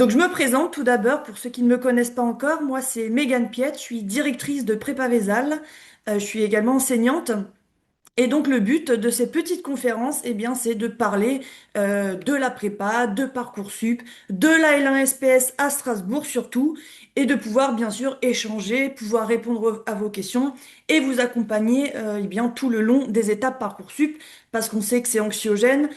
Donc je me présente tout d'abord pour ceux qui ne me connaissent pas encore. Moi, c'est Mégane Piette, je suis directrice de prépa Vésal. Je suis également enseignante. Et donc le but de ces petites conférences, eh bien, c'est de parler de la prépa, de Parcoursup, de la L1 SPS à Strasbourg surtout, et de pouvoir bien sûr échanger, pouvoir répondre à vos questions et vous accompagner eh bien tout le long des étapes Parcoursup, parce qu'on sait que c'est anxiogène,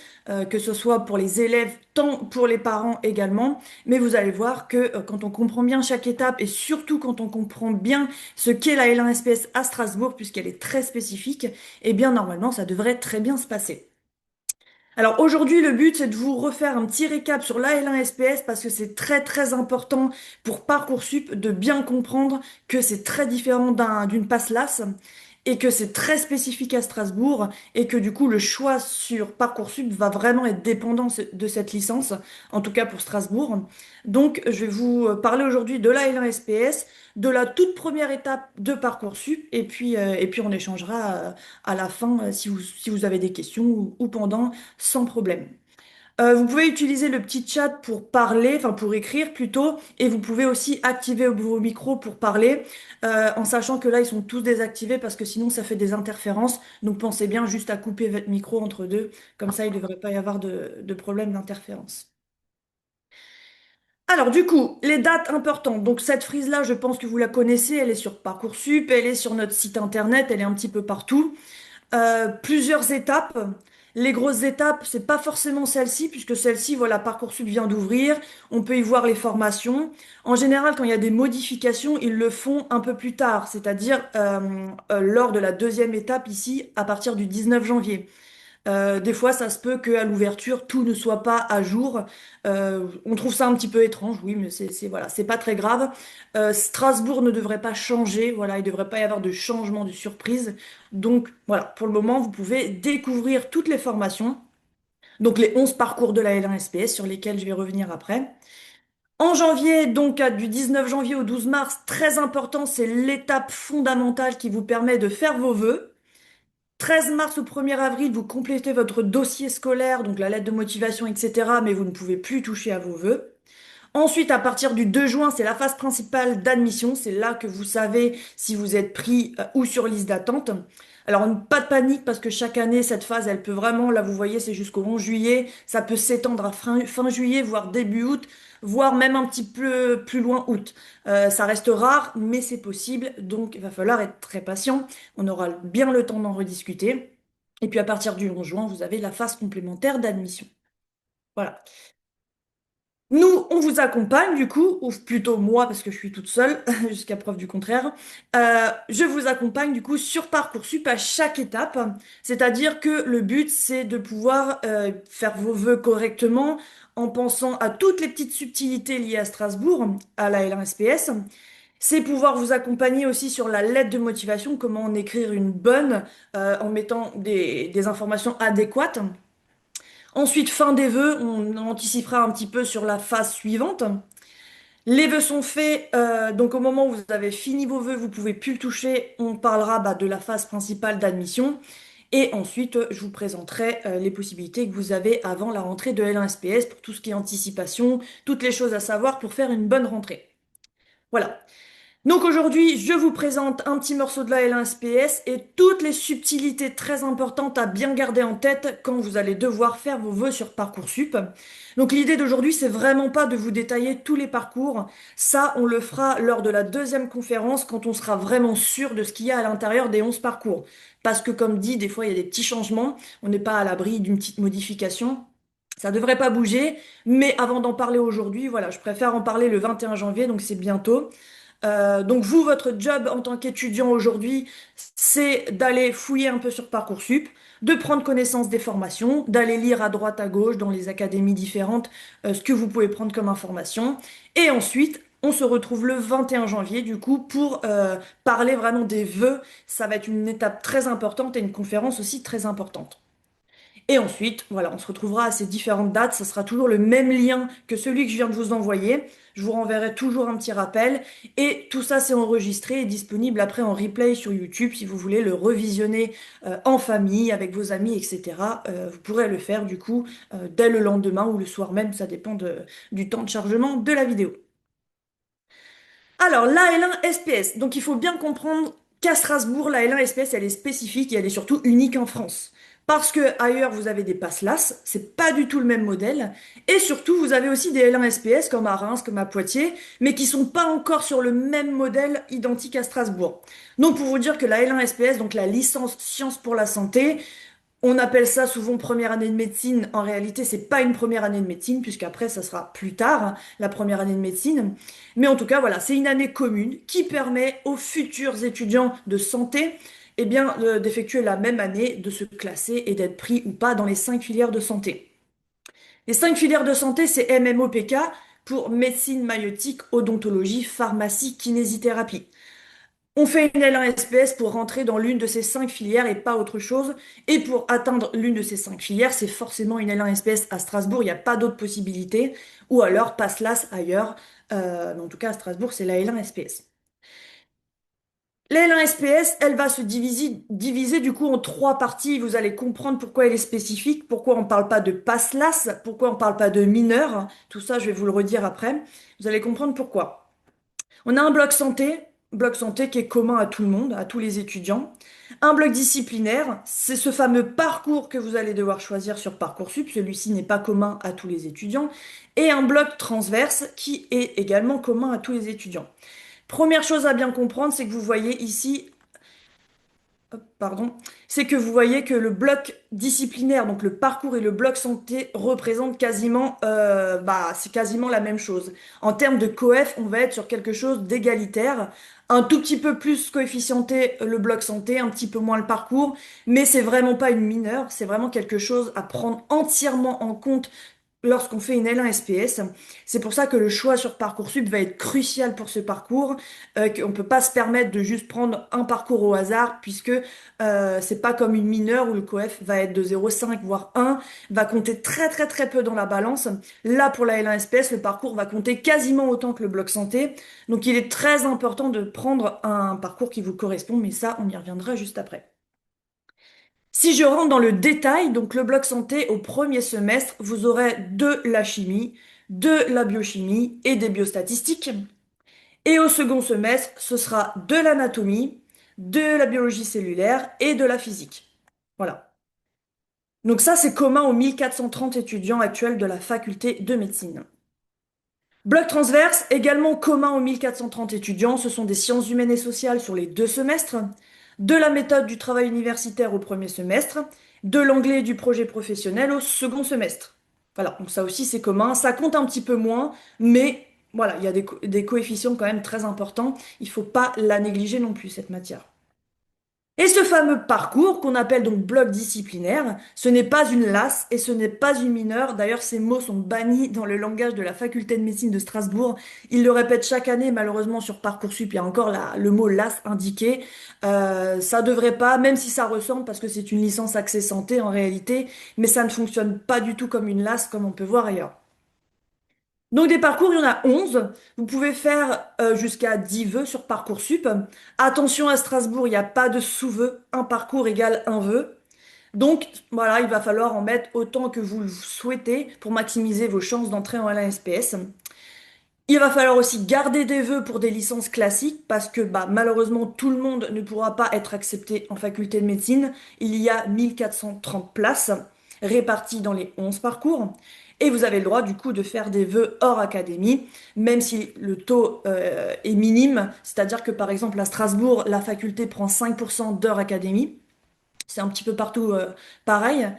que ce soit pour les élèves, tant pour les parents également. Mais vous allez voir que quand on comprend bien chaque étape et surtout quand on comprend bien ce qu'est la L1 SPS à Strasbourg, puisqu'elle est très spécifique, eh bien, normalement, ça devrait très bien se passer. Alors aujourd'hui, le but, c'est de vous refaire un petit récap sur l'AL1 SPS parce que c'est très très important pour Parcoursup de bien comprendre que c'est très différent d'une passe LAS et que c'est très spécifique à Strasbourg et que du coup, le choix sur Parcoursup va vraiment être dépendant de cette licence, en tout cas pour Strasbourg. Donc, je vais vous parler aujourd'hui de l'AL1 SPS, de la toute première étape de Parcoursup et puis on échangera à la fin si vous avez des questions ou pendant sans problème. Vous pouvez utiliser le petit chat pour parler, enfin pour écrire plutôt, et vous pouvez aussi activer vos micros pour parler, en sachant que là ils sont tous désactivés parce que sinon ça fait des interférences. Donc pensez bien juste à couper votre micro entre deux, comme ça il ne devrait pas y avoir de problème d'interférence. Alors du coup, les dates importantes. Donc cette frise-là, je pense que vous la connaissez, elle est sur Parcoursup, elle est sur notre site internet, elle est un petit peu partout. Plusieurs étapes. Les grosses étapes, c'est pas forcément celle-ci, puisque celle-ci, voilà, Parcoursup vient d'ouvrir. On peut y voir les formations. En général, quand il y a des modifications, ils le font un peu plus tard, c'est-à-dire lors de la deuxième étape ici, à partir du 19 janvier. Des fois, ça se peut qu'à l'ouverture, tout ne soit pas à jour. On trouve ça un petit peu étrange, oui, mais voilà, c'est pas très grave. Strasbourg ne devrait pas changer, voilà, il devrait pas y avoir de changement, de surprise. Donc, voilà, pour le moment, vous pouvez découvrir toutes les formations. Donc, les 11 parcours de la L1 SPS sur lesquels je vais revenir après. En janvier, donc du 19 janvier au 12 mars, très important, c'est l'étape fondamentale qui vous permet de faire vos vœux. 13 mars au 1er avril, vous complétez votre dossier scolaire, donc la lettre de motivation, etc., mais vous ne pouvez plus toucher à vos vœux. Ensuite, à partir du 2 juin, c'est la phase principale d'admission. C'est là que vous savez si vous êtes pris ou sur liste d'attente. Alors, pas de panique parce que chaque année, cette phase, elle peut vraiment, là vous voyez, c'est jusqu'au 11 juillet. Ça peut s'étendre à fin juillet, voire début août, voire même un petit peu plus loin août. Ça reste rare, mais c'est possible. Donc, il va falloir être très patient. On aura bien le temps d'en rediscuter. Et puis, à partir du 11 juin, vous avez la phase complémentaire d'admission. Voilà. Nous, on vous accompagne du coup, ou plutôt moi parce que je suis toute seule, jusqu'à preuve du contraire. Je vous accompagne du coup sur Parcoursup à chaque étape. C'est-à-dire que le but, c'est de pouvoir faire vos vœux correctement en pensant à toutes les petites subtilités liées à Strasbourg, à la L1SPS. C'est pouvoir vous accompagner aussi sur la lettre de motivation, comment en écrire une bonne en mettant des informations adéquates. Ensuite, fin des vœux, on anticipera un petit peu sur la phase suivante. Les vœux sont faits, donc au moment où vous avez fini vos vœux, vous pouvez plus le toucher. On parlera de la phase principale d'admission. Et ensuite, je vous présenterai les possibilités que vous avez avant la rentrée de L1SPS pour tout ce qui est anticipation, toutes les choses à savoir pour faire une bonne rentrée. Voilà. Donc aujourd'hui, je vous présente un petit morceau de la L1SPS et toutes les subtilités très importantes à bien garder en tête quand vous allez devoir faire vos vœux sur Parcoursup. Donc l'idée d'aujourd'hui, c'est vraiment pas de vous détailler tous les parcours. Ça, on le fera lors de la deuxième conférence quand on sera vraiment sûr de ce qu'il y a à l'intérieur des 11 parcours. Parce que comme dit, des fois, il y a des petits changements. On n'est pas à l'abri d'une petite modification. Ça devrait pas bouger, mais avant d'en parler aujourd'hui, voilà, je préfère en parler le 21 janvier, donc c'est bientôt. Donc vous, votre job en tant qu'étudiant aujourd'hui, c'est d'aller fouiller un peu sur Parcoursup, de prendre connaissance des formations, d'aller lire à droite à gauche dans les académies différentes ce que vous pouvez prendre comme information. Et ensuite, on se retrouve le 21 janvier du coup pour parler vraiment des vœux. Ça va être une étape très importante et une conférence aussi très importante. Et ensuite, voilà, on se retrouvera à ces différentes dates. Ça sera toujours le même lien que celui que je viens de vous envoyer. Je vous renverrai toujours un petit rappel. Et tout ça, c'est enregistré et disponible après en replay sur YouTube si vous voulez le revisionner en famille, avec vos amis, etc. Vous pourrez le faire du coup dès le lendemain ou le soir même. Ça dépend du temps de chargement de la vidéo. Alors, la L1 SPS. Donc, il faut bien comprendre qu'à Strasbourg, la L1 SPS, elle est spécifique et elle est surtout unique en France. Parce que ailleurs, vous avez des passes LAS, c'est pas du tout le même modèle. Et surtout, vous avez aussi des L1 SPS comme à Reims, comme à Poitiers, mais qui sont pas encore sur le même modèle identique à Strasbourg. Donc, pour vous dire que la L1 SPS, donc la licence sciences pour la santé, on appelle ça souvent première année de médecine. En réalité, c'est pas une première année de médecine, puisqu'après, ça sera plus tard, hein, la première année de médecine. Mais en tout cas, voilà, c'est une année commune qui permet aux futurs étudiants de santé, eh bien, d'effectuer la même année, de se classer et d'être pris ou pas dans les 5 filières de santé. Les 5 filières de santé, c'est MMOPK pour médecine maïeutique, odontologie, pharmacie, kinésithérapie. On fait une L1 SPS pour rentrer dans l'une de ces 5 filières et pas autre chose. Et pour atteindre l'une de ces 5 filières, c'est forcément une L1 SPS à Strasbourg. Il n'y a pas d'autre possibilité. Ou alors passe LAS ailleurs. Mais en tout cas, à Strasbourg, c'est la L1 SPS. La L1 SPS, elle va se diviser du coup en 3 parties. Vous allez comprendre pourquoi elle est spécifique, pourquoi on ne parle pas de passe LAS, pourquoi on ne parle pas de mineur. Tout ça, je vais vous le redire après. Vous allez comprendre pourquoi. On a un bloc santé qui est commun à tout le monde, à tous les étudiants. Un bloc disciplinaire, c'est ce fameux parcours que vous allez devoir choisir sur Parcoursup. Celui-ci n'est pas commun à tous les étudiants. Et un bloc transverse qui est également commun à tous les étudiants. Première chose à bien comprendre, c'est que vous voyez ici pardon, c'est que vous voyez que le bloc disciplinaire, donc le parcours et le bloc santé représentent quasiment, c'est quasiment la même chose. En termes de coef, on va être sur quelque chose d'égalitaire, un tout petit peu plus coefficienté le bloc santé, un petit peu moins le parcours, mais c'est vraiment pas une mineure, c'est vraiment quelque chose à prendre entièrement en compte lorsqu'on fait une L1 SPS. C'est pour ça que le choix sur Parcoursup va être crucial pour ce parcours, qu'on ne peut pas se permettre de juste prendre un parcours au hasard, puisque c'est pas comme une mineure où le coef va être de 0,5 voire 1, va compter très très très peu dans la balance. Là, pour la L1 SPS, le parcours va compter quasiment autant que le bloc santé. Donc il est très important de prendre un parcours qui vous correspond, mais ça, on y reviendra juste après. Si je rentre dans le détail, donc le bloc santé au premier semestre, vous aurez de la chimie, de la biochimie et des biostatistiques. Et au second semestre, ce sera de l'anatomie, de la biologie cellulaire et de la physique. Voilà. Donc ça, c'est commun aux 1430 étudiants actuels de la faculté de médecine. Bloc transverse, également commun aux 1430 étudiants, ce sont des sciences humaines et sociales sur les 2 semestres, de la méthode du travail universitaire au premier semestre, de l'anglais et du projet professionnel au second semestre. Voilà, donc ça aussi c'est commun, ça compte un petit peu moins, mais voilà, il y a des coefficients quand même très importants, il faut pas la négliger non plus cette matière. Et ce fameux parcours qu'on appelle donc bloc disciplinaire, ce n'est pas une LAS et ce n'est pas une mineure. D'ailleurs, ces mots sont bannis dans le langage de la faculté de médecine de Strasbourg. Ils le répètent chaque année, malheureusement sur Parcoursup, il y a encore le mot LAS indiqué. Ça devrait pas, même si ça ressemble, parce que c'est une licence accès santé en réalité, mais ça ne fonctionne pas du tout comme une LAS, comme on peut voir ailleurs. Donc des parcours, il y en a 11. Vous pouvez faire jusqu'à 10 vœux sur Parcoursup. Attention à Strasbourg, il n'y a pas de sous-vœu. Un parcours égale un vœu. Donc voilà, il va falloir en mettre autant que vous le souhaitez pour maximiser vos chances d'entrer en LASPS. Il va falloir aussi garder des vœux pour des licences classiques parce que malheureusement tout le monde ne pourra pas être accepté en faculté de médecine. Il y a 1430 places réparties dans les 11 parcours. Et vous avez le droit du coup de faire des vœux hors académie, même si le taux est minime. C'est-à-dire que par exemple à Strasbourg, la faculté prend 5% d'heures académie. C'est un petit peu partout pareil.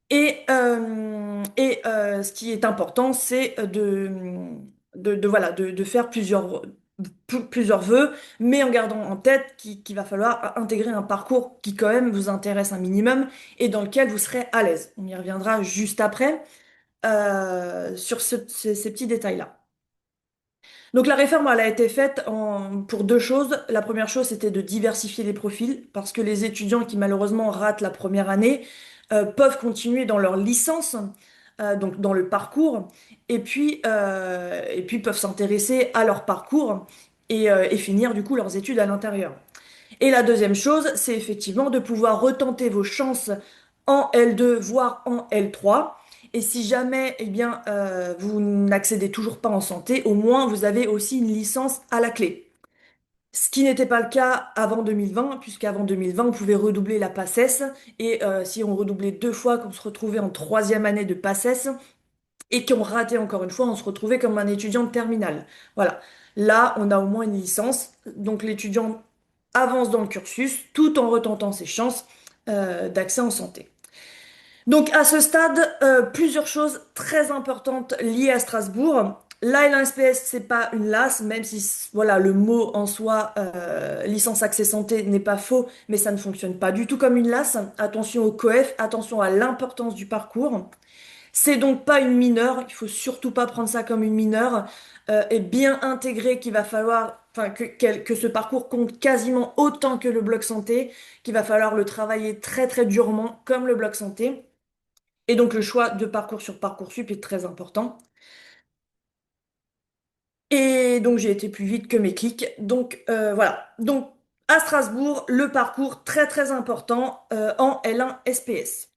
Et ce qui est important, c'est de faire plusieurs vœux, mais en gardant en tête qu'il va falloir intégrer un parcours qui quand même vous intéresse un minimum et dans lequel vous serez à l'aise. On y reviendra juste après sur ces petits détails-là. Donc la réforme, elle a été faite pour 2 choses. La première chose, c'était de diversifier les profils, parce que les étudiants qui malheureusement ratent la première année, peuvent continuer dans leur licence, donc dans le parcours, et puis peuvent s'intéresser à leur parcours et finir du coup leurs études à l'intérieur. Et la deuxième chose, c'est effectivement de pouvoir retenter vos chances en L2, voire en L3. Et si jamais, eh bien, vous n'accédez toujours pas en santé, au moins vous avez aussi une licence à la clé. Ce qui n'était pas le cas avant 2020, puisqu'avant 2020, on pouvait redoubler la PACES. Et si on redoublait deux fois, qu'on se retrouvait en troisième année de PACES, et qu'on ratait encore une fois, on se retrouvait comme un étudiant de terminale. Voilà. Là, on a au moins une licence. Donc l'étudiant avance dans le cursus tout en retentant ses chances d'accès en santé. Donc à ce stade, plusieurs choses très importantes liées à Strasbourg. La LSPS, c'est pas une LAS, même si voilà le mot en soi, licence accès santé, n'est pas faux, mais ça ne fonctionne pas du tout comme une LAS. Attention au COEF, attention à l'importance du parcours. C'est donc pas une mineure, il faut surtout pas prendre ça comme une mineure, et bien intégrer qu'il va falloir, enfin que ce parcours compte quasiment autant que le bloc santé, qu'il va falloir le travailler très très durement comme le bloc santé. Et donc le choix de parcours sur Parcoursup est très important. Et donc j'ai été plus vite que mes clics. Donc voilà. Donc à Strasbourg, le parcours très très important en L1 SPS.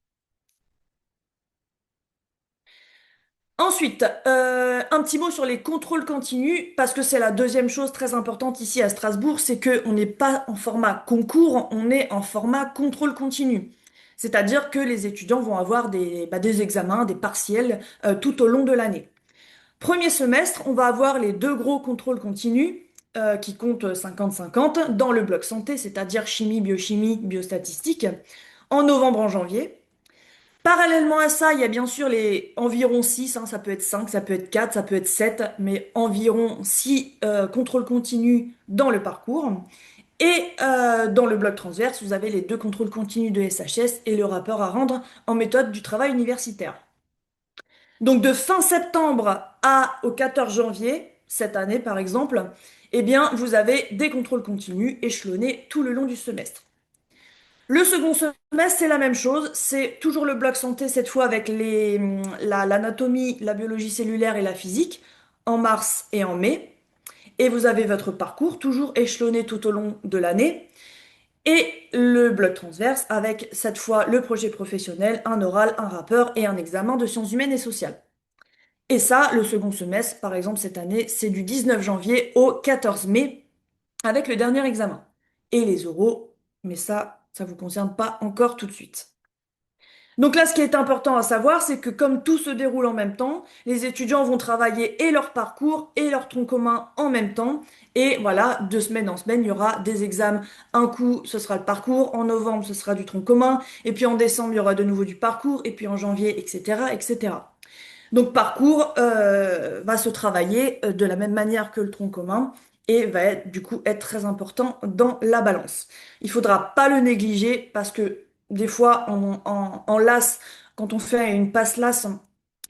Ensuite, un petit mot sur les contrôles continus, parce que c'est la deuxième chose très importante ici à Strasbourg, c'est que on n'est pas en format concours, on est en format contrôle continu. C'est-à-dire que les étudiants vont avoir des examens, des partiels tout au long de l'année. Premier semestre, on va avoir les deux gros contrôles continus qui comptent 50-50 dans le bloc santé, c'est-à-dire chimie, biochimie, biostatistique, en novembre, en janvier. Parallèlement à ça, il y a bien sûr les environ 6, hein, ça peut être 5, ça peut être 4, ça peut être 7, mais environ 6 contrôles continus dans le parcours. Et dans le bloc transverse, vous avez les deux contrôles continus de SHS et le rapport à rendre en méthode du travail universitaire. Donc de fin septembre au 14 janvier, cette année par exemple, eh bien, vous avez des contrôles continus échelonnés tout le long du semestre. Le second semestre, c'est la même chose. C'est toujours le bloc santé, cette fois avec l'anatomie, la biologie cellulaire et la physique, en mars et en mai. Et vous avez votre parcours, toujours échelonné tout au long de l'année. Et le bloc transverse avec cette fois le projet professionnel, un oral, un rapport et un examen de sciences humaines et sociales. Et ça, le second semestre, par exemple, cette année, c'est du 19 janvier au 14 mai avec le dernier examen. Et les oraux, mais ça vous concerne pas encore tout de suite. Donc là, ce qui est important à savoir, c'est que comme tout se déroule en même temps, les étudiants vont travailler et leur parcours et leur tronc commun en même temps. Et voilà, de semaine en semaine, il y aura des examens. Un coup, ce sera le parcours. En novembre, ce sera du tronc commun. Et puis en décembre, il y aura de nouveau du parcours. Et puis en janvier, etc., etc. Donc parcours va se travailler de la même manière que le tronc commun et va du coup être très important dans la balance. Il faudra pas le négliger parce que des fois en LAS, quand on fait une passe LAS,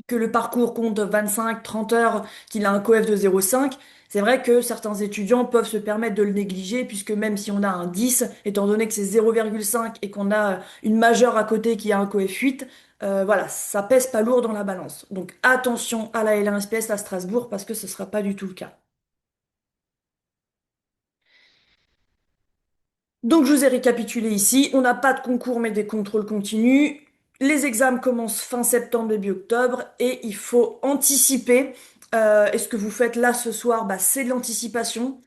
que le parcours compte 25-30 heures, qu'il a un coef de 0,5, c'est vrai que certains étudiants peuvent se permettre de le négliger puisque même si on a un 10, étant donné que c'est 0,5 et qu'on a une majeure à côté qui a un coef 8, voilà, ça pèse pas lourd dans la balance. Donc attention à la L1SPS à Strasbourg parce que ce sera pas du tout le cas. Donc je vous ai récapitulé ici, on n'a pas de concours mais des contrôles continus. Les examens commencent fin septembre, début octobre et il faut anticiper. Et ce que vous faites là ce soir, bah, c'est de l'anticipation.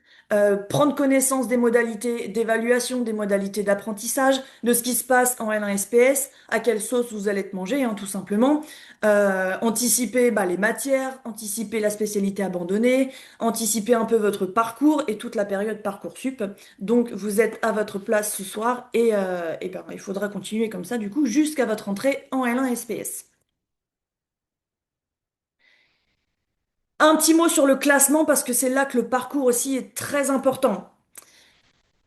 Prendre connaissance des modalités d'évaluation, des modalités d'apprentissage, de ce qui se passe en L1SPS, à quelle sauce vous allez être mangé, hein, tout simplement. Anticiper bah, les matières, anticiper la spécialité abandonnée, anticiper un peu votre parcours et toute la période Parcoursup. Donc vous êtes à votre place ce soir et ben, il faudra continuer comme ça du coup jusqu'à votre entrée en L1 SPS. Un petit mot sur le classement parce que c'est là que le parcours aussi est très important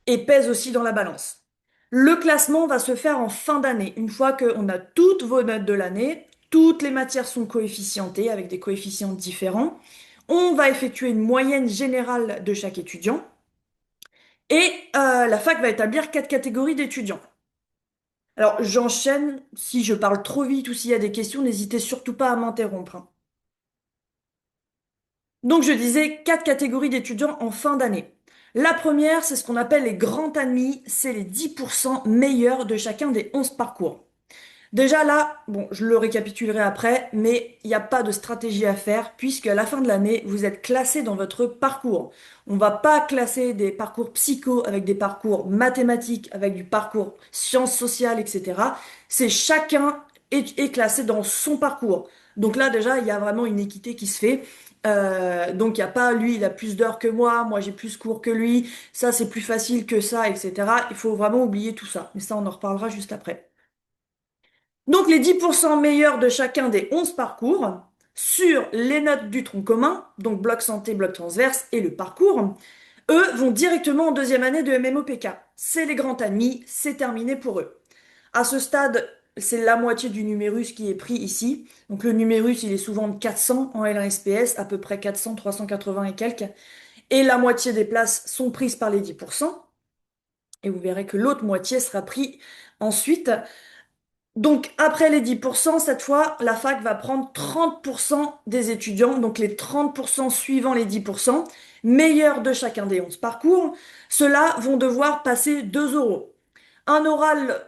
et pèse aussi dans la balance. Le classement va se faire en fin d'année, une fois qu'on a toutes vos notes de l'année, toutes les matières sont coefficientées avec des coefficients différents. On va effectuer une moyenne générale de chaque étudiant et la fac va établir quatre catégories d'étudiants. Alors, j'enchaîne. Si je parle trop vite ou s'il y a des questions, n'hésitez surtout pas à m'interrompre, hein. Donc, je disais quatre catégories d'étudiants en fin d'année. La première, c'est ce qu'on appelle les grands admis, c'est les 10% meilleurs de chacun des 11 parcours. Déjà là, bon, je le récapitulerai après, mais il n'y a pas de stratégie à faire puisque à la fin de l'année, vous êtes classé dans votre parcours. On va pas classer des parcours psycho avec des parcours mathématiques, avec du parcours sciences sociales, etc. C'est chacun est classé dans son parcours. Donc là, déjà, il y a vraiment une équité qui se fait. Donc il n'y a pas lui, il a plus d'heures que moi j'ai plus cours que lui, ça c'est plus facile que ça, etc. Il faut vraiment oublier tout ça. Mais ça, on en reparlera juste après. Donc les 10% meilleurs de chacun des 11 parcours sur les notes du tronc commun, donc bloc santé, bloc transverse et le parcours, eux vont directement en deuxième année de MMOPK. C'est les grands admis, c'est terminé pour eux. À ce stade, c'est la moitié du numérus qui est pris ici. Donc le numérus, il est souvent de 400 en L1 SPS, à peu près 400, 380 et quelques. Et la moitié des places sont prises par les 10%. Et vous verrez que l'autre moitié sera prise ensuite. Donc, après les 10%, cette fois, la fac va prendre 30% des étudiants, donc les 30% suivant les 10%, meilleurs de chacun des 11 parcours. Ceux-là vont devoir passer deux oraux. Un oral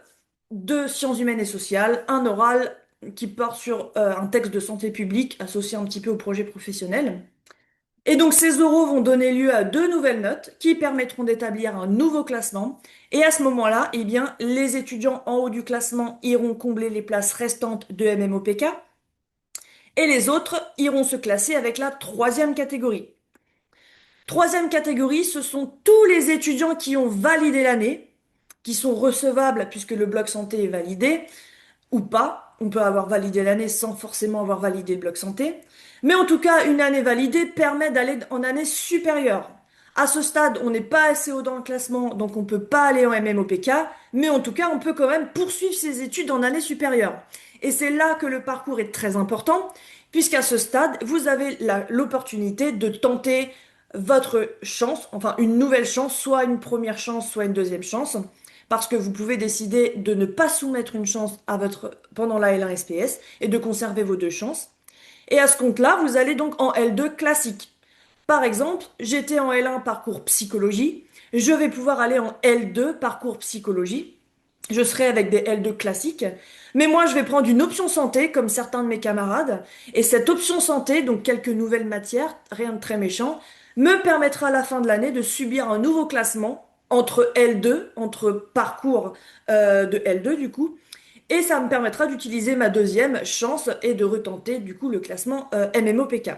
de sciences humaines et sociales, un oral qui porte sur un texte de santé publique associé un petit peu au projet professionnel. Et donc ces oraux vont donner lieu à deux nouvelles notes qui permettront d'établir un nouveau classement. Et à ce moment-là, eh bien, les étudiants en haut du classement iront combler les places restantes de MMOPK et les autres iront se classer avec la troisième catégorie. Troisième catégorie, ce sont tous les étudiants qui ont validé l'année, qui sont recevables puisque le bloc santé est validé, ou pas. On peut avoir validé l'année sans forcément avoir validé le bloc santé. Mais en tout cas, une année validée permet d'aller en année supérieure. À ce stade, on n'est pas assez haut dans le classement, donc on peut pas aller en MMOPK, mais en tout cas, on peut quand même poursuivre ses études en année supérieure. Et c'est là que le parcours est très important, puisqu'à ce stade, vous avez l'opportunité de tenter votre chance, enfin une nouvelle chance, soit une première chance, soit une deuxième chance, parce que vous pouvez décider de ne pas soumettre une chance à pendant la L1 SPS et de conserver vos deux chances. Et à ce compte-là, vous allez donc en L2 classique. Par exemple, j'étais en L1 parcours psychologie, je vais pouvoir aller en L2 parcours psychologie. Je serai avec des L2 classiques, mais moi je vais prendre une option santé comme certains de mes camarades, et cette option santé, donc quelques nouvelles matières, rien de très méchant, me permettra à la fin de l'année de subir un nouveau classement entre L2, entre parcours de L2 du coup, et ça me permettra d'utiliser ma deuxième chance et de retenter du coup le classement MMOPK.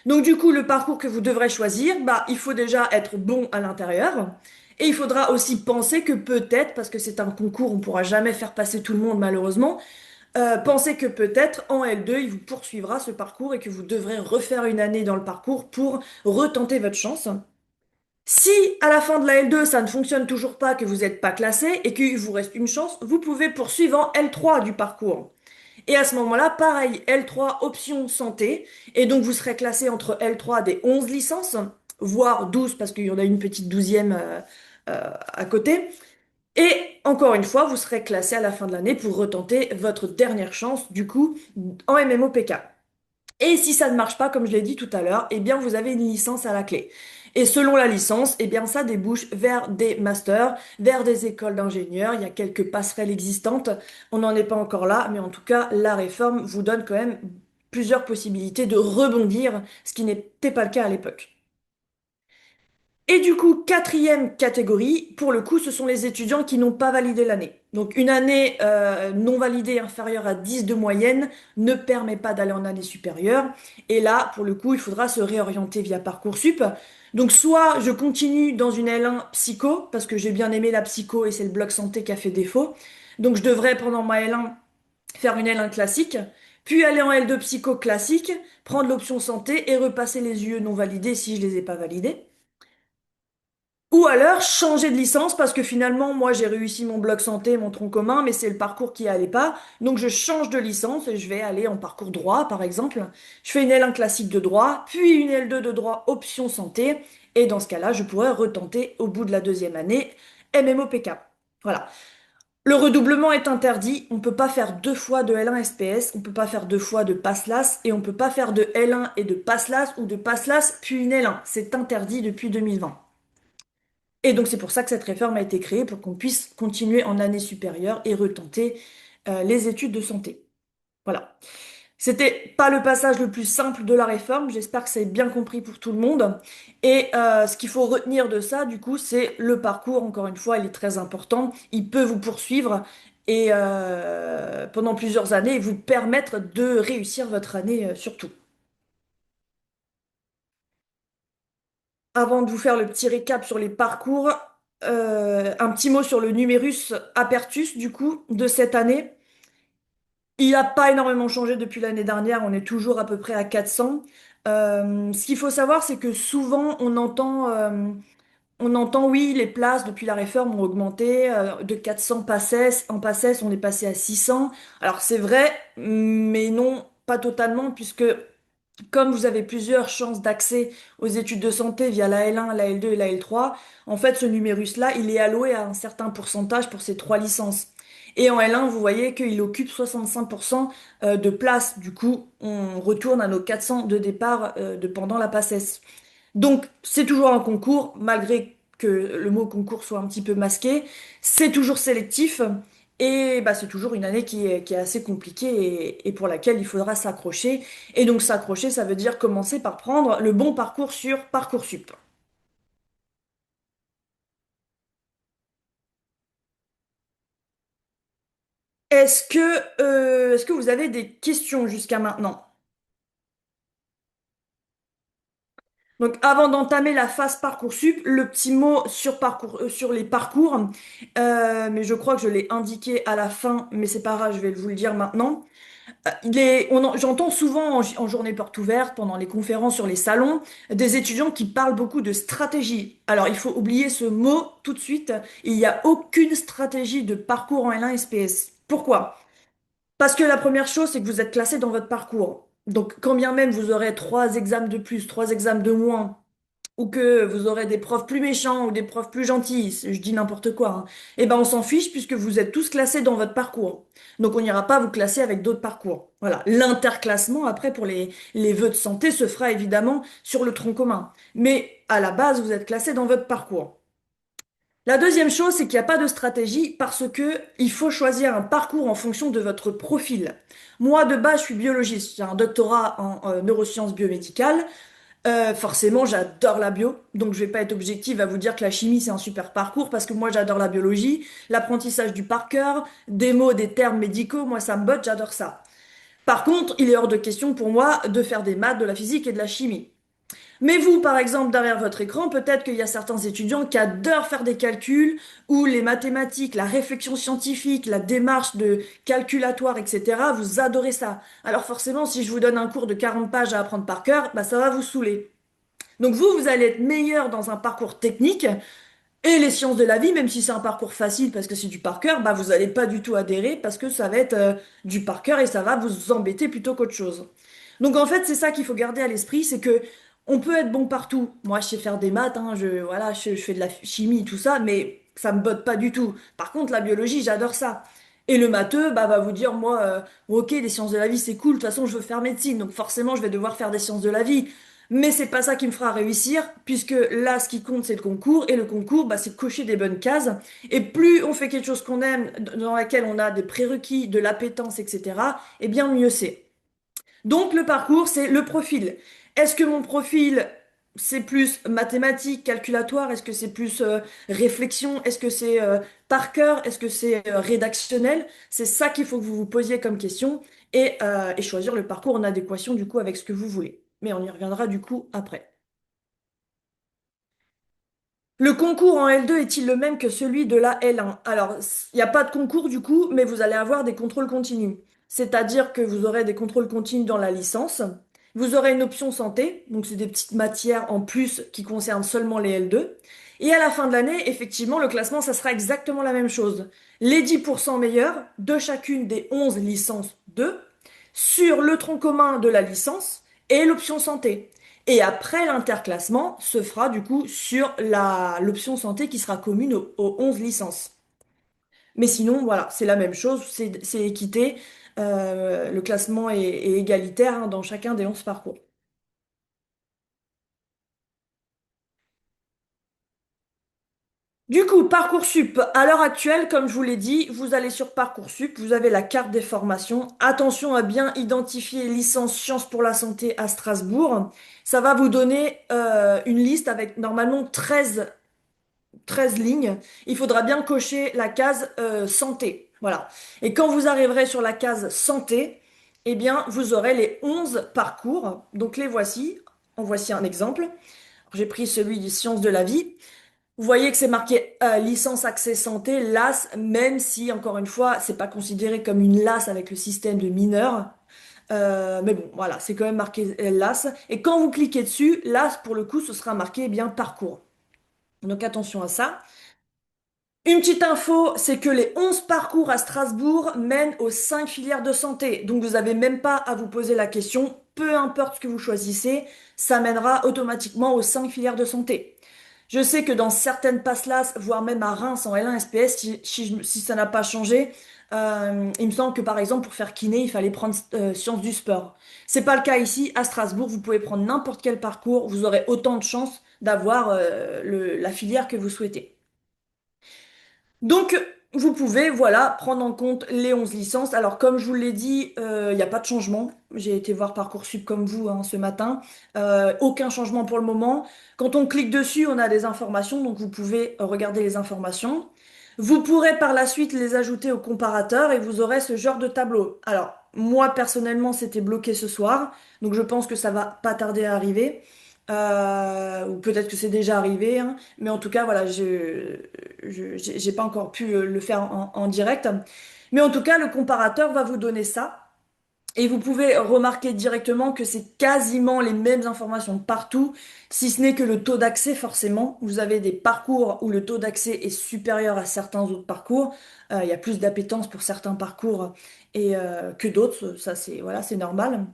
Donc du coup, le parcours que vous devrez choisir, bah, il faut déjà être bon à l'intérieur. Et il faudra aussi penser que peut-être, parce que c'est un concours, on ne pourra jamais faire passer tout le monde malheureusement, pensez que peut-être en L2, il vous poursuivra ce parcours et que vous devrez refaire une année dans le parcours pour retenter votre chance. Si à la fin de la L2, ça ne fonctionne toujours pas, que vous n'êtes pas classé et qu'il vous reste une chance, vous pouvez poursuivre en L3 du parcours. Et à ce moment-là, pareil, L3 option santé. Et donc, vous serez classé entre L3 des 11 licences, voire 12 parce qu'il y en a une petite douzième à côté. Et encore une fois, vous serez classé à la fin de l'année pour retenter votre dernière chance, du coup, en MMOPK. Et si ça ne marche pas, comme je l'ai dit tout à l'heure, eh bien, vous avez une licence à la clé. Et selon la licence, eh bien, ça débouche vers des masters, vers des écoles d'ingénieurs. Il y a quelques passerelles existantes. On n'en est pas encore là, mais en tout cas, la réforme vous donne quand même plusieurs possibilités de rebondir, ce qui n'était pas le cas à l'époque. Et du coup, quatrième catégorie, pour le coup, ce sont les étudiants qui n'ont pas validé l'année. Donc une année non validée inférieure à 10 de moyenne ne permet pas d'aller en année supérieure. Et là, pour le coup, il faudra se réorienter via Parcoursup. Donc soit je continue dans une L1 psycho, parce que j'ai bien aimé la psycho et c'est le bloc santé qui a fait défaut. Donc je devrais pendant ma L1 faire une L1 classique, puis aller en L2 psycho classique, prendre l'option santé et repasser les UE non validés si je les ai pas validés. Ou alors changer de licence parce que finalement, moi j'ai réussi mon bloc santé, mon tronc commun, mais c'est le parcours qui allait pas. Donc je change de licence et je vais aller en parcours droit, par exemple. Je fais une L1 classique de droit, puis une L2 de droit option santé. Et dans ce cas-là, je pourrais retenter au bout de la deuxième année MMOPK. Voilà. Le redoublement est interdit. On ne peut pas faire deux fois de L1 SPS, on ne peut pas faire deux fois de PASSLAS et on ne peut pas faire de L1 et de PASSLAS ou de PASSLAS puis une L1. C'est interdit depuis 2020. Et donc c'est pour ça que cette réforme a été créée pour qu'on puisse continuer en année supérieure et retenter les études de santé. Voilà. C'était pas le passage le plus simple de la réforme. J'espère que c'est bien compris pour tout le monde. Et ce qu'il faut retenir de ça, du coup, c'est le parcours. Encore une fois, il est très important. Il peut vous poursuivre et pendant plusieurs années, et vous permettre de réussir votre année surtout. Avant de vous faire le petit récap sur les parcours, un petit mot sur le numérus apertus, du coup, de cette année. Il n'a pas énormément changé depuis l'année dernière, on est toujours à peu près à 400. Ce qu'il faut savoir, c'est que souvent on entend, oui, les places depuis la réforme ont augmenté de 400 PACES. En PACES, on est passé à 600. Alors c'est vrai, mais non, pas totalement, puisque comme vous avez plusieurs chances d'accès aux études de santé via la L1, la L2 et la L3, en fait, ce numérus-là, il est alloué à un certain pourcentage pour ces trois licences. Et en L1, vous voyez qu'il occupe 65% de place. Du coup, on retourne à nos 400 de départ de pendant la PACES. Donc, c'est toujours un concours, malgré que le mot concours soit un petit peu masqué. C'est toujours sélectif et bah, c'est toujours une année qui est assez compliquée et pour laquelle il faudra s'accrocher. Et donc, s'accrocher, ça veut dire commencer par prendre le bon parcours sur Parcoursup. Est-ce que vous avez des questions jusqu'à maintenant? Donc, avant d'entamer la phase Parcoursup, le petit mot sur sur les parcours, mais je crois que je l'ai indiqué à la fin, mais c'est pas grave, je vais vous le dire maintenant. J'entends souvent en journée porte ouverte, pendant les conférences sur les salons, des étudiants qui parlent beaucoup de stratégie. Alors, il faut oublier ce mot tout de suite. Il n'y a aucune stratégie de parcours en L1 SPS. Pourquoi? Parce que la première chose, c'est que vous êtes classé dans votre parcours. Donc, quand bien même vous aurez trois examens de plus, trois examens de moins, ou que vous aurez des profs plus méchants ou des profs plus gentils, je dis n'importe quoi, hein, eh ben on s'en fiche puisque vous êtes tous classés dans votre parcours. Donc on n'ira pas vous classer avec d'autres parcours. Voilà. L'interclassement après pour les vœux de santé se fera évidemment sur le tronc commun. Mais à la base, vous êtes classé dans votre parcours. La deuxième chose, c'est qu'il n'y a pas de stratégie parce que il faut choisir un parcours en fonction de votre profil. Moi, de base, je suis biologiste. J'ai un doctorat en neurosciences biomédicales. Forcément, j'adore la bio, donc je vais pas être objective à vous dire que la chimie c'est un super parcours parce que moi j'adore la biologie, l'apprentissage du par cœur, des mots, des termes médicaux, moi ça me botte, j'adore ça. Par contre, il est hors de question pour moi de faire des maths, de la physique et de la chimie. Mais vous, par exemple, derrière votre écran, peut-être qu'il y a certains étudiants qui adorent faire des calculs ou les mathématiques, la réflexion scientifique, la démarche de calculatoire, etc. Vous adorez ça. Alors forcément, si je vous donne un cours de 40 pages à apprendre par cœur, bah ça va vous saouler. Donc vous allez être meilleur dans un parcours technique et les sciences de la vie, même si c'est un parcours facile parce que c'est du par cœur, bah vous n'allez pas du tout adhérer parce que ça va être du par cœur et ça va vous embêter plutôt qu'autre chose. Donc en fait, c'est ça qu'il faut garder à l'esprit, c'est que on peut être bon partout. Moi, je sais faire des maths, hein, voilà, je fais de la chimie, tout ça, mais ça me botte pas du tout. Par contre, la biologie, j'adore ça. Et le matheux, bah, va vous dire, moi, ok, les sciences de la vie, c'est cool, de toute façon, je veux faire médecine, donc forcément, je vais devoir faire des sciences de la vie. Mais c'est pas ça qui me fera réussir, puisque là, ce qui compte, c'est le concours, et le concours, bah, c'est cocher des bonnes cases. Et plus on fait quelque chose qu'on aime, dans laquelle on a des prérequis, de l'appétence, etc., et bien mieux c'est. Donc le parcours, c'est le profil. Est-ce que mon profil, c'est plus mathématique, calculatoire? Est-ce que c'est plus réflexion? Est-ce que c'est par cœur? Est-ce que c'est rédactionnel? C'est ça qu'il faut que vous vous posiez comme question et choisir le parcours en adéquation du coup avec ce que vous voulez. Mais on y reviendra du coup après. Le concours en L2 est-il le même que celui de la L1? Alors, il n'y a pas de concours du coup, mais vous allez avoir des contrôles continus. C'est-à-dire que vous aurez des contrôles continus dans la licence. Vous aurez une option santé, donc c'est des petites matières en plus qui concernent seulement les L2. Et à la fin de l'année, effectivement, le classement, ça sera exactement la même chose. Les 10% meilleurs de chacune des 11 licences 2 sur le tronc commun de la licence et l'option santé. Et après, l'interclassement se fera du coup sur l'option santé qui sera commune aux 11 licences. Mais sinon, voilà, c'est la même chose, c'est équité. Le classement est égalitaire hein, dans chacun des 11 parcours. Du coup, Parcoursup, à l'heure actuelle, comme je vous l'ai dit, vous allez sur Parcoursup, vous avez la carte des formations. Attention à bien identifier licence sciences pour la santé à Strasbourg. Ça va vous donner une liste avec normalement 13 lignes. Il faudra bien cocher la case santé. Voilà. Et quand vous arriverez sur la case santé, eh bien, vous aurez les 11 parcours. Donc les voici. En voici un exemple. J'ai pris celui du sciences de la vie. Vous voyez que c'est marqué licence accès santé, LAS, même si, encore une fois, c'est pas considéré comme une LAS avec le système de mineurs. Mais bon, voilà, c'est quand même marqué LAS. Et quand vous cliquez dessus, LAS, pour le coup, ce sera marqué eh bien parcours. Donc attention à ça. Une petite info, c'est que les 11 parcours à Strasbourg mènent aux 5 filières de santé. Donc vous n'avez même pas à vous poser la question, peu importe ce que vous choisissez, ça mènera automatiquement aux 5 filières de santé. Je sais que dans certaines PASSLAS, voire même à Reims en L1 SPS, si ça n'a pas changé, il me semble que par exemple pour faire kiné, il fallait prendre sciences du sport. C'est pas le cas ici. À Strasbourg, vous pouvez prendre n'importe quel parcours, vous aurez autant de chances d'avoir la filière que vous souhaitez. Donc, vous pouvez, voilà, prendre en compte les 11 licences. Alors, comme je vous l'ai dit, il n'y a pas de changement. J'ai été voir Parcoursup comme vous hein, ce matin. Aucun changement pour le moment. Quand on clique dessus, on a des informations, donc vous pouvez regarder les informations. Vous pourrez par la suite les ajouter au comparateur et vous aurez ce genre de tableau. Alors, moi, personnellement, c'était bloqué ce soir, donc je pense que ça va pas tarder à arriver. Ou peut-être que c'est déjà arrivé, hein. Mais en tout cas, voilà, j'ai pas encore pu le faire en direct. Mais en tout cas, le comparateur va vous donner ça. Et vous pouvez remarquer directement que c'est quasiment les mêmes informations partout, si ce n'est que le taux d'accès, forcément. Vous avez des parcours où le taux d'accès est supérieur à certains autres parcours. Il y a plus d'appétence pour certains parcours que d'autres. Ça, c'est voilà, c'est normal.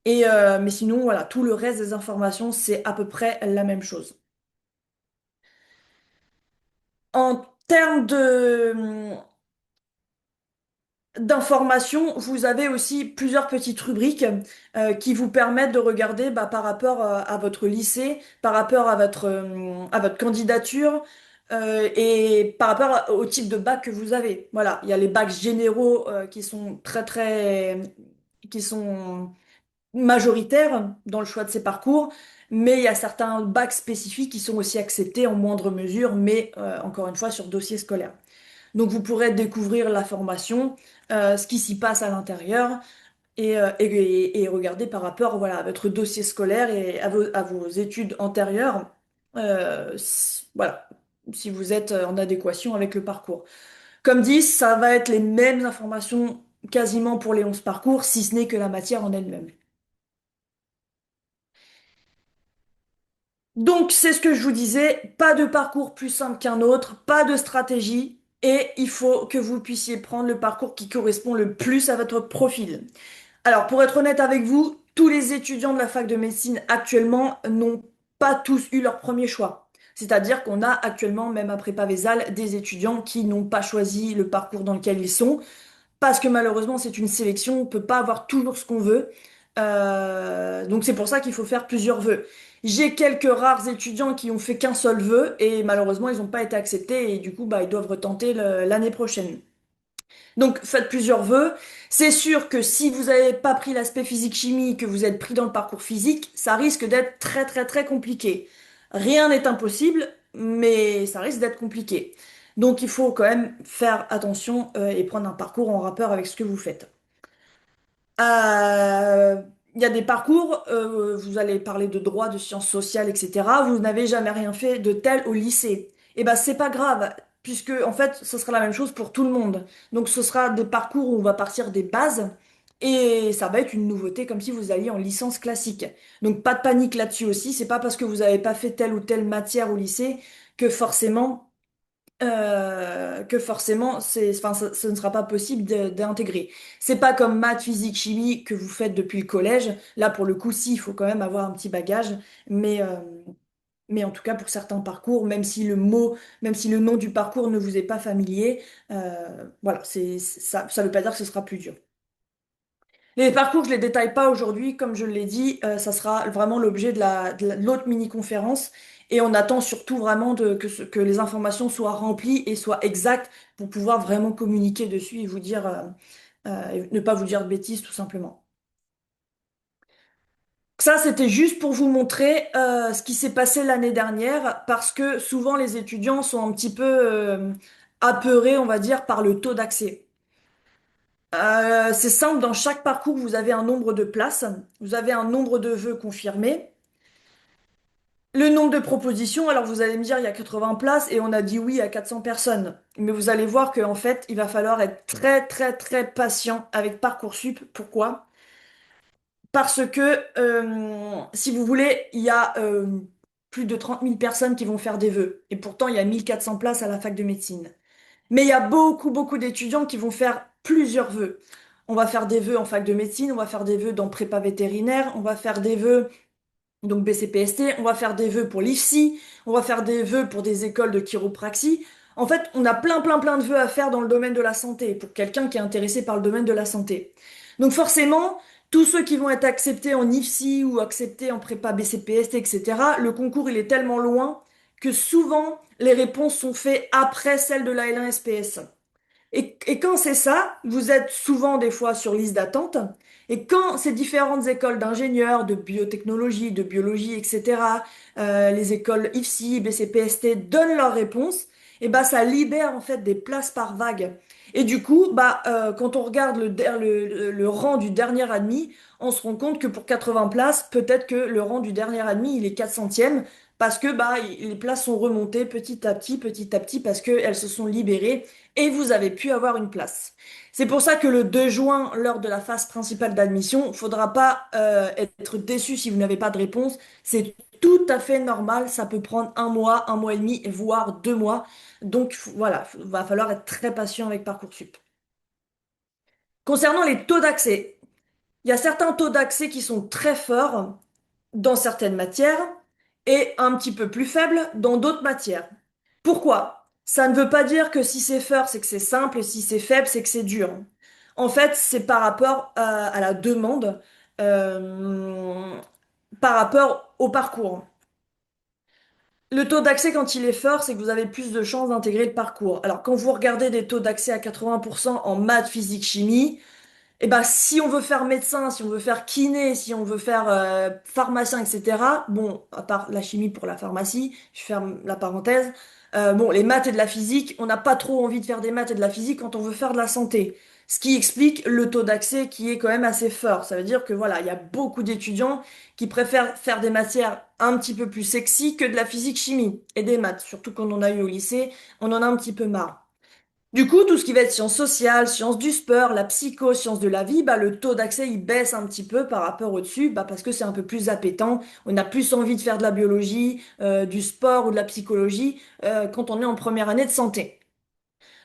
Mais sinon, voilà, tout le reste des informations, c'est à peu près la même chose. En termes d'informations, vous avez aussi plusieurs petites rubriques qui vous permettent de regarder bah, par rapport à votre lycée, par rapport à votre candidature et par rapport au type de bac que vous avez. Voilà, il y a les bacs généraux qui sont qui sont majoritaire dans le choix de ces parcours, mais il y a certains bacs spécifiques qui sont aussi acceptés en moindre mesure, mais encore une fois sur dossier scolaire. Donc vous pourrez découvrir la formation, ce qui s'y passe à l'intérieur, et regarder par rapport voilà, à votre dossier scolaire et à vos études antérieures, voilà, si vous êtes en adéquation avec le parcours. Comme dit, ça va être les mêmes informations quasiment pour les 11 parcours, si ce n'est que la matière en elle-même. Donc, c'est ce que je vous disais, pas de parcours plus simple qu'un autre, pas de stratégie, et il faut que vous puissiez prendre le parcours qui correspond le plus à votre profil. Alors, pour être honnête avec vous, tous les étudiants de la fac de médecine actuellement n'ont pas tous eu leur premier choix. C'est-à-dire qu'on a actuellement, même après Pavézal, des étudiants qui n'ont pas choisi le parcours dans lequel ils sont, parce que malheureusement, c'est une sélection, on peut pas avoir toujours ce qu'on veut. Donc c'est pour ça qu'il faut faire plusieurs vœux. J'ai quelques rares étudiants qui ont fait qu'un seul vœu et malheureusement, ils n'ont pas été acceptés et du coup, bah, ils doivent retenter l'année prochaine. Donc faites plusieurs vœux. C'est sûr que si vous n'avez pas pris l'aspect physique-chimie, que vous êtes pris dans le parcours physique, ça risque d'être très très très compliqué. Rien n'est impossible, mais ça risque d'être compliqué. Donc il faut quand même faire attention et prendre un parcours en rapport avec ce que vous faites. Euh, Il y a des parcours, vous allez parler de droit, de sciences sociales, etc. Vous n'avez jamais rien fait de tel au lycée. Et ben c'est pas grave, puisque en fait ce sera la même chose pour tout le monde. Donc ce sera des parcours où on va partir des bases et ça va être une nouveauté comme si vous alliez en licence classique. Donc pas de panique là-dessus aussi. C'est pas parce que vous n'avez pas fait telle ou telle matière au lycée que forcément enfin, ce ne sera pas possible d'intégrer. C'est pas comme maths, physique, chimie que vous faites depuis le collège. Là, pour le coup, si, il faut quand même avoir un petit bagage. Mais, Mais en tout cas, pour certains parcours, même si le nom du parcours ne vous est pas familier, voilà, ça veut pas dire que ce sera plus dur. Les parcours, je les détaille pas aujourd'hui, comme je l'ai dit, ça sera vraiment l'objet de l'autre mini-conférence. Et on attend surtout vraiment que les informations soient remplies et soient exactes pour pouvoir vraiment communiquer dessus et vous dire, et ne pas vous dire de bêtises, tout simplement. Ça, c'était juste pour vous montrer ce qui s'est passé l'année dernière, parce que souvent les étudiants sont un petit peu apeurés, on va dire, par le taux d'accès. C'est simple, dans chaque parcours, vous avez un nombre de places, vous avez un nombre de vœux confirmés, le nombre de propositions. Alors vous allez me dire, il y a 80 places et on a dit oui à 400 personnes. Mais vous allez voir qu'en fait, il va falloir être très, très, très patient avec Parcoursup. Pourquoi? Parce que, si vous voulez, il y a plus de 30 000 personnes qui vont faire des vœux. Et pourtant, il y a 1 400 places à la fac de médecine. Mais il y a beaucoup, beaucoup d'étudiants qui vont faire plusieurs vœux. On va faire des vœux en fac de médecine, on va faire des vœux dans prépa vétérinaire, on va faire des vœux donc BCPST, on va faire des vœux pour l'IFSI, on va faire des vœux pour des écoles de chiropraxie. En fait, on a plein, plein, plein de vœux à faire dans le domaine de la santé, pour quelqu'un qui est intéressé par le domaine de la santé. Donc forcément, tous ceux qui vont être acceptés en IFSI ou acceptés en prépa BCPST, etc., le concours, il est tellement loin que souvent, les réponses sont faites après celles de la L1 SPS. Et quand c'est ça, vous êtes souvent des fois sur liste d'attente. Et quand ces différentes écoles d'ingénieurs, de biotechnologie, de biologie, etc., les écoles IFSI, BCPST donnent leurs réponses, et bah ça libère en fait des places par vague. Et du coup, quand on regarde le rang du dernier admis, on se rend compte que pour 80 places, peut-être que le rang du dernier admis, il est 400e, parce que les places sont remontées petit à petit, parce qu'elles se sont libérées et vous avez pu avoir une place. C'est pour ça que le 2 juin, lors de la phase principale d'admission, faudra pas être déçu si vous n'avez pas de réponse. C'est tout à fait normal. Ça peut prendre un mois et demi, voire 2 mois. Donc voilà, va falloir être très patient avec Parcoursup. Concernant les taux d'accès, il y a certains taux d'accès qui sont très forts dans certaines matières et un petit peu plus faibles dans d'autres matières. Pourquoi? Ça ne veut pas dire que si c'est fort, c'est que c'est simple, et si c'est faible, c'est que c'est dur. En fait, c'est par rapport à la demande, euh, par rapport au parcours. Le taux d'accès, quand il est fort, c'est que vous avez plus de chances d'intégrer le parcours. Alors, quand vous regardez des taux d'accès à 80% en maths, physique, chimie, eh ben, si on veut faire médecin, si on veut faire kiné, si on veut faire pharmacien, etc., bon, à part la chimie pour la pharmacie, je ferme la parenthèse, bon, les maths et de la physique, on n'a pas trop envie de faire des maths et de la physique quand on veut faire de la santé. Ce qui explique le taux d'accès qui est quand même assez fort. Ça veut dire que voilà, il y a beaucoup d'étudiants qui préfèrent faire des matières un petit peu plus sexy que de la physique-chimie et des maths. Surtout quand on en a eu au lycée, on en a un petit peu marre. Du coup, tout ce qui va être sciences sociales, sciences du sport, la psycho, sciences de la vie, le taux d'accès il baisse un petit peu par rapport au-dessus, parce que c'est un peu plus appétant. On a plus envie de faire de la biologie, du sport ou de la psychologie quand on est en première année de santé.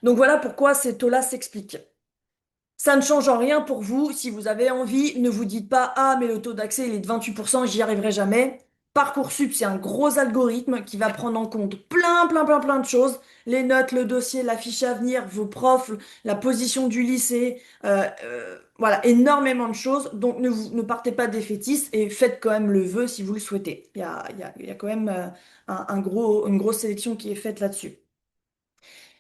Donc voilà pourquoi ces taux-là s'expliquent. Ça ne change en rien pour vous. Si vous avez envie, ne vous dites pas, ah, mais le taux d'accès, il est de 28%, j'y arriverai jamais. Parcoursup, c'est un gros algorithme qui va prendre en compte plein, plein, plein, plein de choses. Les notes, le dossier, la fiche à venir, vos profs, la position du lycée, voilà, énormément de choses. Donc ne partez pas défaitiste et faites quand même le vœu si vous le souhaitez. Il y a quand même une grosse sélection qui est faite là-dessus.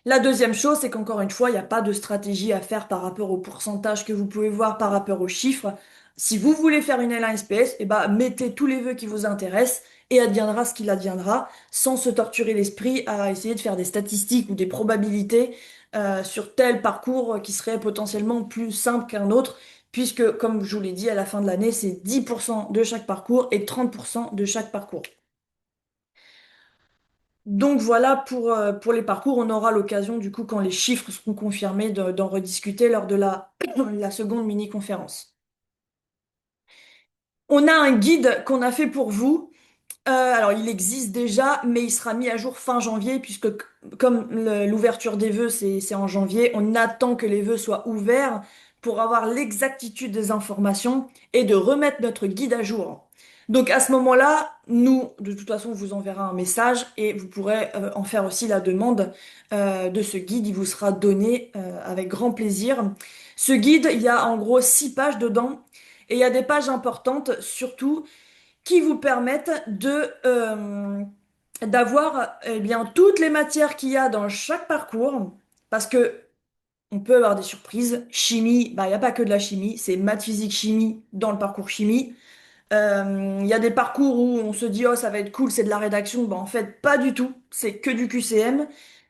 La deuxième chose, c'est qu'encore une fois, il n'y a pas de stratégie à faire par rapport au pourcentage que vous pouvez voir par rapport aux chiffres. Si vous voulez faire une L1 SPS, mettez tous les vœux qui vous intéressent et adviendra ce qu'il adviendra, sans se torturer l'esprit à essayer de faire des statistiques ou des probabilités sur tel parcours qui serait potentiellement plus simple qu'un autre, puisque, comme je vous l'ai dit, à la fin de l'année, c'est 10% de chaque parcours et 30% de chaque parcours. Donc voilà pour les parcours. On aura l'occasion, du coup, quand les chiffres seront confirmés, d'en rediscuter lors de la seconde mini-conférence. On a un guide qu'on a fait pour vous. Alors, il existe déjà, mais il sera mis à jour fin janvier, puisque comme l'ouverture des vœux, c'est en janvier, on attend que les vœux soient ouverts pour avoir l'exactitude des informations et de remettre notre guide à jour. Donc à ce moment-là, nous, de toute façon, on vous enverra un message et vous pourrez en faire aussi la demande de ce guide. Il vous sera donné avec grand plaisir. Ce guide, il y a en gros 6 pages dedans et il y a des pages importantes surtout qui vous permettent de d'avoir eh bien toutes les matières qu'il y a dans chaque parcours parce que on peut avoir des surprises. Chimie, bah il n'y a pas que de la chimie, c'est maths, physique, chimie dans le parcours chimie. Il y a des parcours où on se dit, oh, ça va être cool, c'est de la rédaction. Ben, en fait, pas du tout. C'est que du QCM.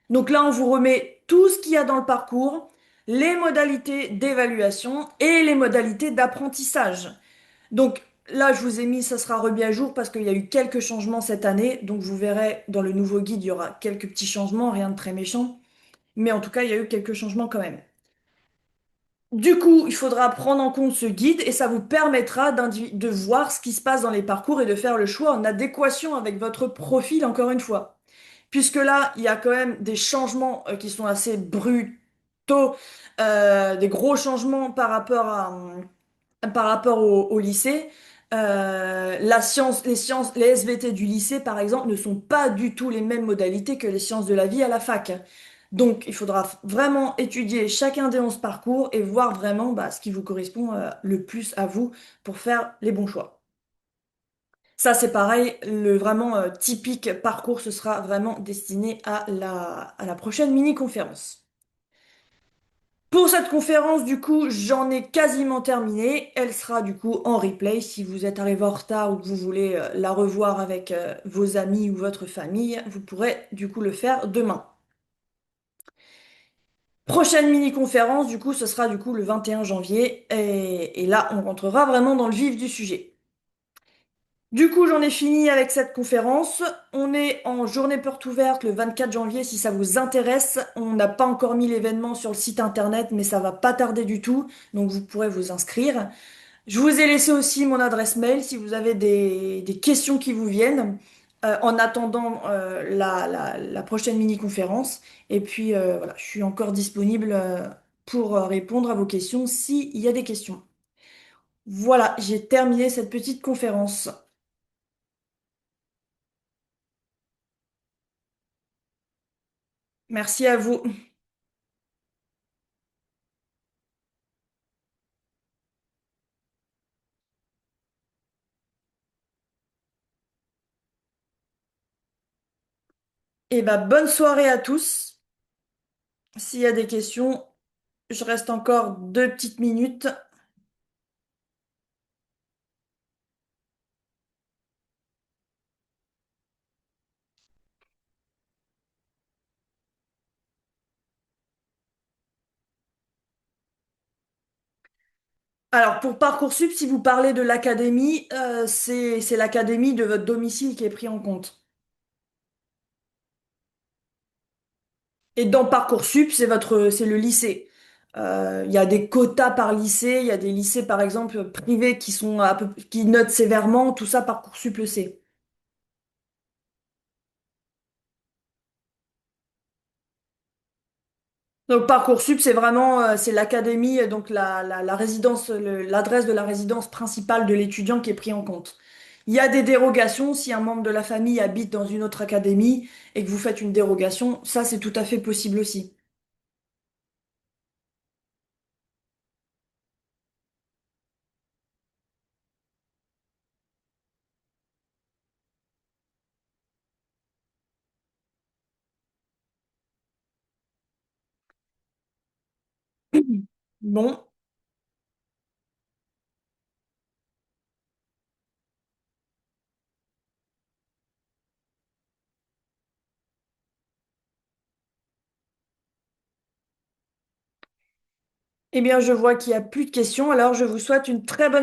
Donc là, on vous remet tout ce qu'il y a dans le parcours, les modalités d'évaluation et les modalités d'apprentissage. Donc là, je vous ai mis, ça sera remis à jour parce qu'il y a eu quelques changements cette année. Donc vous verrez, dans le nouveau guide, il y aura quelques petits changements, rien de très méchant. Mais en tout cas, il y a eu quelques changements quand même. Du coup, il faudra prendre en compte ce guide et ça vous permettra de voir ce qui se passe dans les parcours et de faire le choix en adéquation avec votre profil, encore une fois. Puisque là, il y a quand même des changements qui sont assez brutaux, des gros changements par rapport au lycée. La science, les SVT du lycée, par exemple, ne sont pas du tout les mêmes modalités que les sciences de la vie à la fac. Donc, il faudra vraiment étudier chacun des 11 parcours et voir vraiment bah, ce qui vous correspond le plus à vous pour faire les bons choix. Ça, c'est pareil, le vraiment typique parcours, ce sera vraiment destiné à la prochaine mini-conférence. Pour cette conférence, du coup, j'en ai quasiment terminé. Elle sera du coup en replay si vous êtes arrivé en retard ou que vous voulez la revoir avec vos amis ou votre famille. Vous pourrez du coup le faire demain. Prochaine mini-conférence, du coup, ce sera du coup le 21 janvier. Et là, on rentrera vraiment dans le vif du sujet. Du coup, j'en ai fini avec cette conférence. On est en journée porte ouverte le 24 janvier si ça vous intéresse. On n'a pas encore mis l'événement sur le site internet, mais ça va pas tarder du tout. Donc vous pourrez vous inscrire. Je vous ai laissé aussi mon adresse mail si vous avez des questions qui vous viennent en attendant la prochaine mini-conférence. Et puis voilà, je suis encore disponible pour répondre à vos questions s'il y a des questions. Voilà, j'ai terminé cette petite conférence. Merci à vous. Et ben bonne soirée à tous. S'il y a des questions, je reste encore 2 petites minutes. Alors pour Parcoursup, si vous parlez de l'académie, c'est l'académie de votre domicile qui est pris en compte. Et dans Parcoursup, c'est le lycée. Il y a des quotas par lycée, il y a des lycées par exemple privés qui sont qui notent sévèrement, tout ça Parcoursup le sait. Donc Parcoursup, c'est vraiment c'est l'académie, donc la résidence, l'adresse de la résidence principale de l'étudiant qui est pris en compte. Il y a des dérogations si un membre de la famille habite dans une autre académie et que vous faites une dérogation, ça c'est tout à fait possible aussi. Bon, eh bien je vois qu'il n'y a plus de questions, alors je vous souhaite une très bonne